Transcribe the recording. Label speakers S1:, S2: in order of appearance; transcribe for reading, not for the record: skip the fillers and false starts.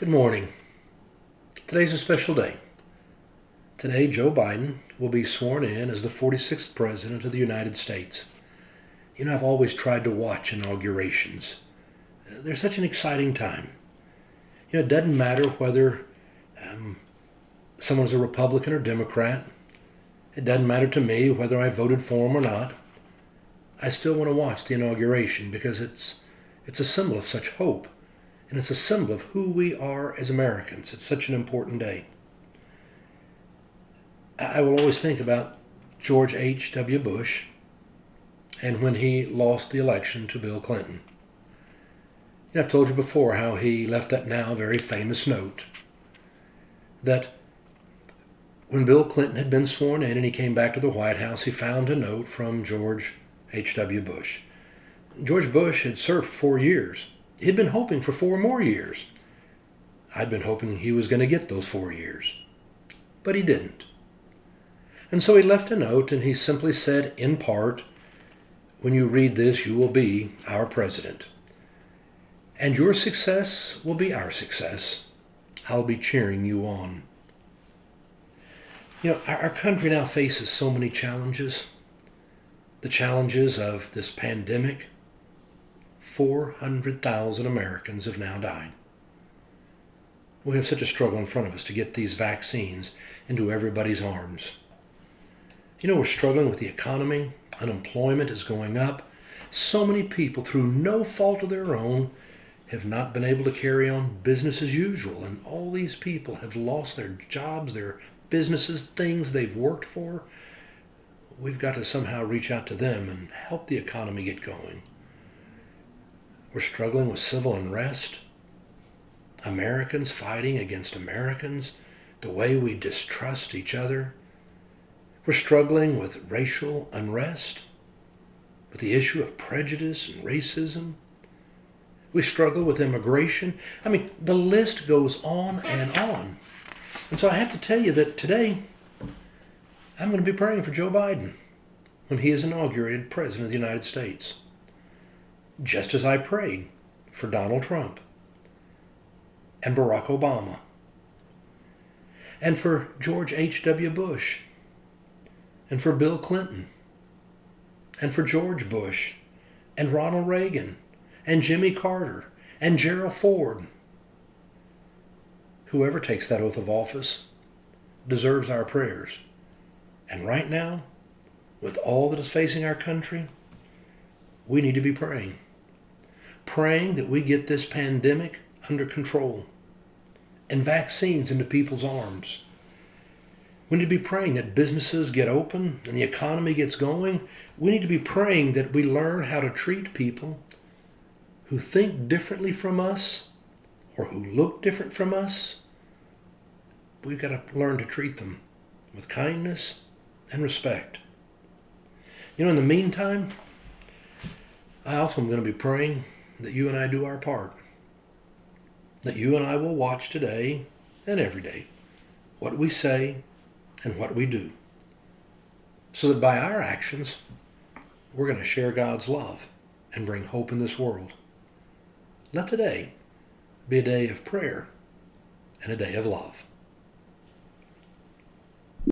S1: Good morning. Today's a special day. Today, Joe Biden will be sworn in as the 46th President of the United States. You know, I've always tried to watch inaugurations. They're such an exciting time. You know, it doesn't matter whether someone's a Republican or Democrat. It doesn't matter to me whether I voted for him or not. I still want to watch the inauguration because it's a symbol of such hope. And it's a symbol of who we are as Americans. It's such an important day. I will always think about George H.W. Bush and when he lost the election to Bill Clinton. You know, I've told you before how he left that now very famous note that when Bill Clinton had been sworn in and he came back to the White House, he found a note from George H.W. Bush. George Bush had served 4 years. He'd been hoping for 4 more years. I'd been hoping he was going to get those 4 years. But he didn't. And so he left a note and he simply said, in part, when you read this, you will be our president. And your success will be our success. I'll be cheering you on. You know, our country now faces so many challenges. The challenges of this pandemic. 400,000 Americans have now died. We have such a struggle in front of us to get these vaccines into everybody's arms. You know, we're struggling with the economy. Unemployment is going up. So many people, through no fault of their own, have not been able to carry on business as usual. And all these people have lost their jobs, their businesses, things they've worked for. We've got to somehow reach out to them and help the economy get going. We're struggling with civil unrest, Americans fighting against Americans, the way we distrust each other. We're struggling with racial unrest, with the issue of prejudice and racism. We struggle with immigration. I mean, the list goes on and on. And so I have to tell you that today, I'm going to be praying for Joe Biden when he is inaugurated President of the United States. Just as I prayed for Donald Trump and Barack Obama and for George H.W. Bush and for Bill Clinton and for George Bush and Ronald Reagan and Jimmy Carter and Gerald Ford. Whoever takes that oath of office deserves our prayers. And right now, with all that is facing our country, we need to be praying. Praying that we get this pandemic under control and vaccines into people's arms. We need to be praying that businesses get open and the economy gets going. We need to be praying that we learn how to treat people who think differently from us or who look different from us. We've got to learn to treat them with kindness and respect. You know, in the meantime, I also am going to be praying that you and I do our part. That you and I will watch today and every day what we say and what we do. So that by our actions, we're going to share God's love and bring hope in this world. Let today be a day of prayer and a day of love.